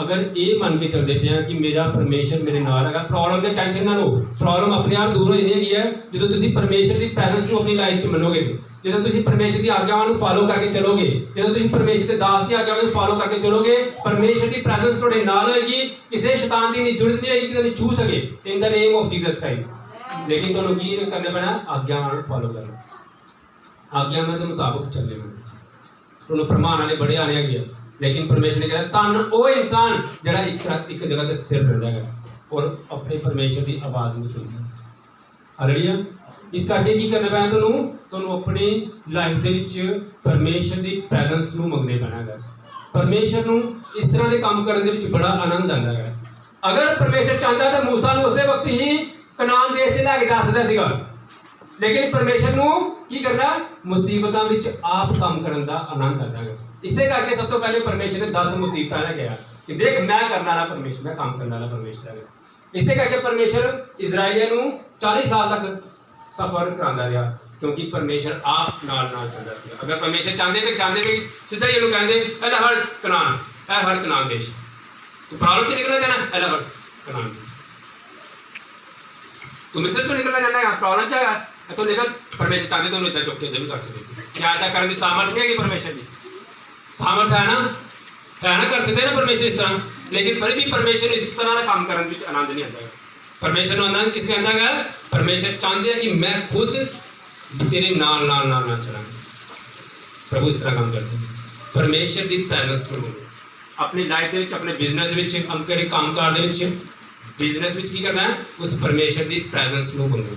ਅਗਰ ਇਹ ਮੰਨ ਕੇ ਚੱਲਦੇ ਪਏ ਹਾਂ ਕਿ ਮੇਰਾ ਪਰਮੇਸ਼ਰ ਮੇਰੇ ਨਾਲ ਹੈਗਾ, ਪ੍ਰੋਬਲਮ ਦੀ ਟੈਨਸ਼ਨ ਨਾ ਲਓ। ਪ੍ਰੋਬਲਮ ਆਪਣੇ ਆਪ ਦੂਰ ਹੋ ਜਾਂਦੀ ਹੈਗੀ ਹੈ ਜਦੋਂ ਤੁਸੀਂ ਪਰਮੇਸ਼ਰ ਦੀ ਪ੍ਰੈਜ਼ੈਂਸ ਨੂੰ ਆਪਣੀ ਲਾਈਫ 'ਚ ਮੰਨੋਗੇ, ਜਦੋਂ ਤੁਸੀਂ ਪਰਮੇਸ਼ਰ ਦੀ ਆਗਿਆਵਾਂ ਨੂੰ ਫਾਲੋ ਕਰਕੇ ਚੱਲੋਗੇ, ਜਦੋਂ ਤੁਸੀਂ ਪਰਮੇਸ਼ਰ ਦੇ ਦਾਸ ਦੀ ਆਗਿਆਵਾਂ ਨੂੰ ਫਾਲੋ ਕਰਕੇ ਚੱਲੋਗੇ, ਪਰਮੇਸ਼ਰ ਦੀ ਪ੍ਰੈਜ਼ੈਂਸ ਤੁਹਾਡੇ ਨਾਲ ਹੋਏਗੀ। ਕਿਸੇ ਸ਼ੈਤਾਨ ਦੀ ਇੰਨੀ ਜ਼ਰੂਰਤ ਨਹੀਂ ਹੈਗੀ ਕਿ ਤੁਹਾਨੂੰ ਛੂ ਸਕੇ, ਇਨ ਦ ਨੇਮ ਆਫ ਜੀਸਸ ਕ੍ਰਾਈਸਟ। ਲੇਕਿਨ ਤੁਹਾਨੂੰ ਕੀ ਕਰਨਾ ਪੈਣਾ? ਆਗਿਆਵਾਂ ਨੂੰ ਫਾਲੋ ਕਰਨਾ, ਆਗਿਆਵਾਂ ਦੇ ਮੁਤਾਬਕ ਚੱਲਣਾ। ਤੁਹਾਨੂੰ ਫਰਮਾਨ ਵਾਲੇ ਬੜੇ ਆਣੇ ਹੈਗੇ, ਲੇਕਿਨ ਪਰਮੇਸ਼ਰ ਨੇ ਕਿਹਾ ਧੰਨ ਉਹ ਇਨਸਾਨ ਜਿਹੜਾ ਇੱਕ ਜਗ੍ਹਾ ਤੇ ਸਥਿਰ ਰਹਿੰਦਾ ਹੈ ਔਰ ਆਪਣੇ ਪਰਮੇਸ਼ਰ ਦੀ ਆਵਾਜ਼ ਨੂੰ ਸੁਣਦਾ। ਹਾਲੇਲੂਇਆ। ਇਸ ਕਰਕੇ ਕੀ ਕਰਨਾ ਪੈਣਾ? ਤੁਹਾਨੂੰ ਆਪਣੀ ਲਾਈਫ ਦੇ ਵਿੱਚ ਪਰਮੇਸ਼ਰ ਦੀ ਪ੍ਰੈਜ਼ੈਂਸ ਨੂੰ ਮੰਗਣੇ ਪੈਣਾ ਹੈ। ਪਰਮੇਸ਼ਰ ਨੂੰ ਇਸ ਤਰ੍ਹਾਂ ਦੇ ਕੰਮ ਕਰਨ ਦੇ ਵਿੱਚ ਬੜਾ ਆਨੰਦ ਆਉਂਦਾ ਹੈ। ਅਗਰ ਪਰਮੇਸ਼ਰ ਚਾਹੁੰਦਾ ਤਾਂ ਮੂਸਾ ਨੂੰ ਉਸੇ ਵਕਤ ਹੀ ਕਨਾਨ ਦੇਸ਼ 'ਚ ਲੈ ਕੇ ਜਾ ਸਕਦਾ ਸੀਗਾ, ਲੇਕਿਨ ਪਰਮੇਸ਼ਰ ਨੂੰ ਕੀ ਕਰਨਾ? ਮੁਸੀਬਤਾਂ ਵਿੱਚ ਆਪ ਕੰਮ ਕਰਨ ਦਾ ਆਨੰਦ ਆਉਂਦਾ ਹੈ। ਇਸੇ ਕਰਕੇ ਸਭ ਤੋਂ ਪਹਿਲੇ ਪਰਮੇਸ਼ਰ ਨੇ 10 ਮੁਸੀਬਤਾਂ ਲੈ ਕੇ ਆਇਆ ਕਿ ਦੇਖ ਮੈਂ ਕਰਨ ਵਾਲਾ ਪਰਮੇਸ਼ਰ, ਮੈਂ ਕੰਮ ਕਰਨ ਵਾਲਾ ਪਰਮੇਸ਼ਰ ਹੈ। ਇਸੇ ਕਰਕੇ ਪਰਮੇਸ਼ਰ ਇਜ਼ਰਾਈਲੀਆਂ ਨੂੰ 40 ਸਾਲ ਤੱਕ ਸਫਰ ਕਰਾਉਂਦਾ ਰਿਹਾ, ਕਿਉਂਕਿ ਪਰਮੇਸ਼ਰ ਆਪ ਨਾਲ ਚੱਲਦਾ ਸੀ। ਅਗਰ ਪਰਮੇਸ਼ਰ ਚਾਹੁੰਦੇ ਵੀ ਸਿੱਧਾ ਹੀ ਇਹਨੂੰ ਕਹਿੰਦੇ ਇਹ ਲੈ ਫੜ ਕਨਾਨ, ਇਹ ਫੜ ਕਨਾਨ ਦੇਸ਼, ਤੂੰ ਪ੍ਰੋਬਲਮ 'ਚ ਨਿਕਲਣਾ ਚਾਹਣਾ, ਇਹ ਲੈ ਫੜ ਕਨਾਨ ਦੇਸ਼, ਤੂੰ ਮਿੱਤਰ ਤੋਂ ਨਿਕਲਣਾ ਚਾਹੁੰਦਾ ਹੈ ਪ੍ਰੋਬਲਮ 'ਚ ਹੈਗਾ ਇੱਥੋਂ ਨਿਕਲ। ਪਰਮੇਸ਼ਰ ਚਾਹੁੰਦੇ ਤੁਹਾਨੂੰ ਇੱਦਾਂ ਚੁੱਕ ਕੇ ਇੱਦਾਂ ਵੀ ਕਰ ਸਕਦੇ ਸੀ। ਕਿਆ ਇੱਦਾਂ ਕਰਨ ਦੀ ਸਾਮਰਥ ਨਹੀਂ ਹੈਗੀ? ਪਰਮੇਸ਼ਰ ਦੀ ਸਾਮਰਥ ਹੈ ਨਾ ਕਰ ਸਕਦੇ ਨਾ ਪਰਮੇਸ਼ਰ ਇਸ ਤਰ੍ਹਾਂ, ਲੇਕਿਨ ਫਿਰ ਵੀ ਪਰਮੇਸ਼ਰ ਇਸ ਤਰ੍ਹਾਂ ਦਾ ਕੰਮ ਕਰਨ ਵਿੱਚ ਆਨੰਦ ਨਹੀਂ ਆਉਂਦਾ। ਪਰਮੇਸ਼ਰ ਨੂੰ ਆਨੰਦ ਕਿਸ ਨੂੰ ਆਉਂਦਾ ਹੈ? ਪਰਮੇਸ਼ਰ ਚਾਹੁੰਦੇ ਆ ਕਿ ਮੈਂ ਖੁਦ ਤੇਰੇ ਨਾਲ ਚਲਾਂ। ਪ੍ਰਭੂ ਇਸ ਤਰ੍ਹਾਂ ਕੰਮ ਕਰਦੇ। ਪਰਮੇਸ਼ਰ ਦੀ ਪ੍ਰੈਜ਼ੈਂਸ ਨੂੰ ਆਪਣੀ ਲਾਈਫ ਦੇ ਵਿੱਚ, ਆਪਣੇ ਬਿਜ਼ਨਸ ਦੇ ਵਿੱਚ, ਅੰਕਰੇ ਕੰਮਕਾਰ ਦੇ ਵਿੱਚ, ਬਿਜ਼ਨਸ ਵਿੱਚ ਕੀ ਕਰਨਾ ਹੈ? ਉਸ ਪਰਮੇਸ਼ਰ ਦੀ ਪ੍ਰੈਜ਼ੈਂਸ ਨੂੰ ਮੰਗੋ।